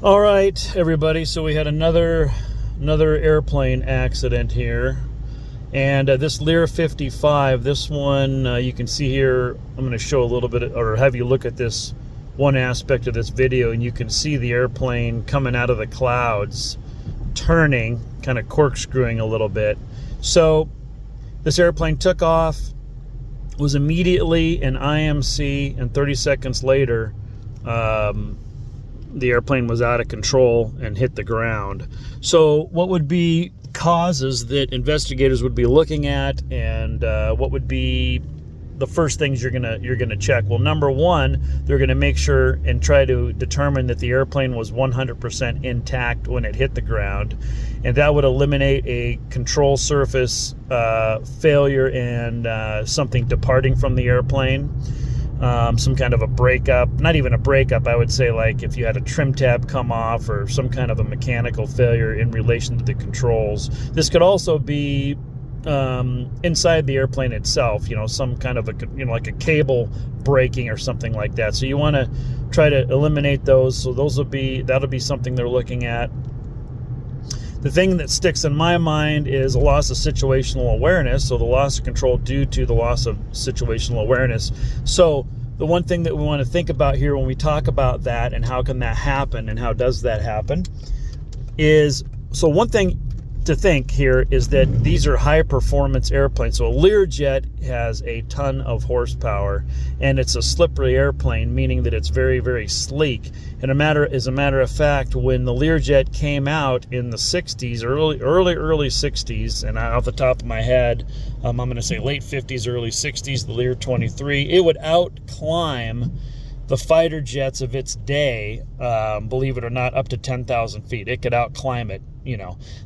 All right, everybody. So we had another airplane accident here, and this Lear 55. This one you can see here. I'm going to show a little bit, or have you look at this one aspect of this video, and you can see the airplane coming out of the clouds, turning, kind of corkscrewing a little bit. So this airplane took off, was immediately in IMC, and 30 seconds later, the airplane was out of control and hit the ground. So what would be causes that investigators would be looking at, and what would be the first things you're gonna check? Well, number one, they're gonna make sure and try to determine that the airplane was 100% intact when it hit the ground, and that would eliminate a control surface failure and something departing from the airplane. Some kind of a breakup, not even a breakup, I would say, like if you had a trim tab come off or some kind of a mechanical failure in relation to the controls. This could also be inside the airplane itself, some kind of like a cable breaking or something like that. So you want to try to eliminate those. So that'll be something they're looking at. The thing that sticks in my mind is a loss of situational awareness, so the loss of control due to the loss of situational awareness. So the one thing that we want to think about here when we talk about that and how can that happen and how does that happen is, so one thing to think here is that these are high performance airplanes. So a Learjet has a ton of horsepower, and it's a slippery airplane, meaning that it's very, very sleek. And as a matter of fact, when the Learjet came out in the 60s, early 60s, and off the top of my head, I'm going to say late 50s, early 60s, the Lear 23, it would outclimb the fighter jets of its day, believe it or not, up to 10,000 feet. It could outclimb it.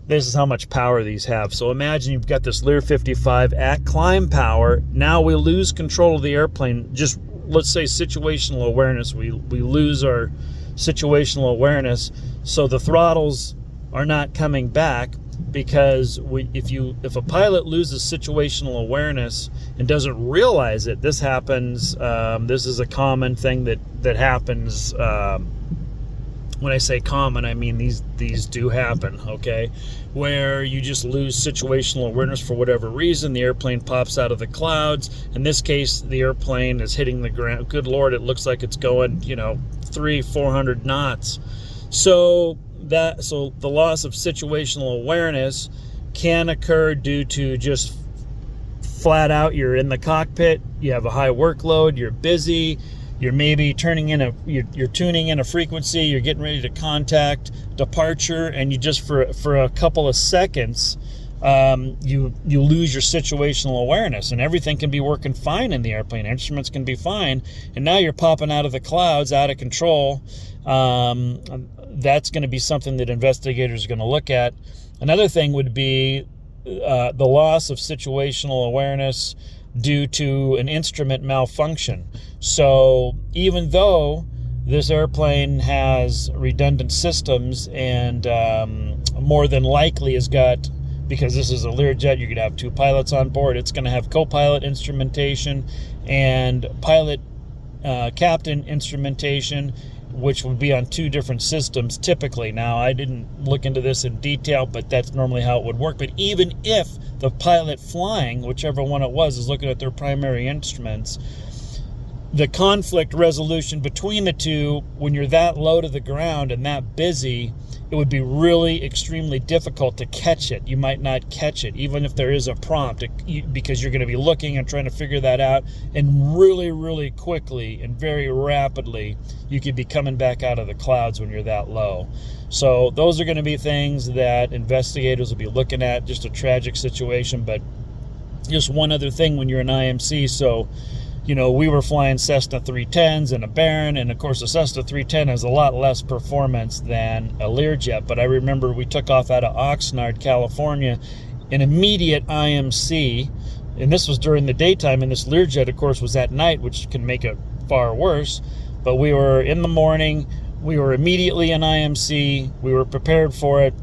This is how much power these have. So imagine you've got this Lear 55 at climb power. Now we lose control of the airplane. Just let's say situational awareness. We lose our situational awareness. So the throttles are not coming back, because if a pilot loses situational awareness and doesn't realize it, this happens. This is a common thing that happens. When I say common, I mean these do happen, okay? Where you just lose situational awareness for whatever reason. The airplane pops out of the clouds. In this case, the airplane is hitting the ground. Good Lord, it looks like it's going, 300-400 knots. So the loss of situational awareness can occur due to just flat out, you're in the cockpit, you have a high workload, you're busy, you're maybe tuning in a frequency, you're getting ready to contact departure, and you just for a couple of seconds you lose your situational awareness, and everything can be working fine in the airplane, instruments can be fine, and now you're popping out of the clouds, out of control. That's going to be something that investigators are going to look at. Another thing would be the loss of situational awareness due to an instrument malfunction. So even though this airplane has redundant systems and more than likely has got, because this is a Learjet, you could have two pilots on board, it's going to have co-pilot instrumentation and pilot captain instrumentation, which would be on two different systems typically. Now, I didn't look into this in detail, but that's normally how it would work. But even if the pilot flying, whichever one it was, is looking at their primary instruments, the conflict resolution between the two, when you're that low to the ground and that busy, it would be really extremely difficult to catch it. You might not catch it, even if there is a prompt, because you're going to be looking and trying to figure that out. And really, really quickly and very rapidly, you could be coming back out of the clouds when you're that low. So those are going to be things that investigators will be looking at. Just a tragic situation, but just one other thing when you're in IMC. So, we were flying Cessna 310s and a Baron, and of course a Cessna 310 has a lot less performance than a Learjet. But I remember we took off out of Oxnard, California, in immediate IMC, and this was during the daytime, and this Learjet, of course, was at night, which can make it far worse. But we were in the morning, we were immediately in IMC, we were prepared for it.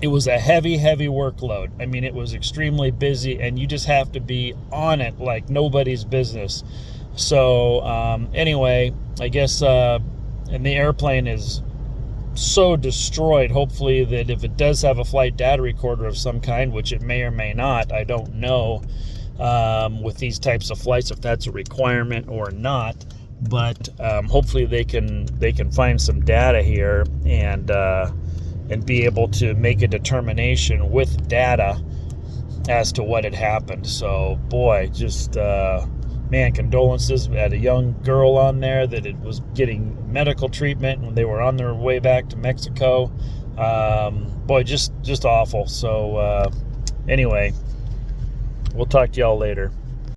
It was a heavy, heavy workload. I mean, it was extremely busy, and you just have to be on it like nobody's business. So anyway, I guess, and the airplane is so destroyed, hopefully, that if it does have a flight data recorder of some kind, which it may or may not, I don't know, with these types of flights, if that's a requirement or not. But hopefully they can find some data here and be able to make a determination with data as to what had happened. So, boy, just man, condolences. We had a young girl on there that it was getting medical treatment when they were on their way back to Mexico. Boy, just awful. So anyway, we'll talk to y'all later.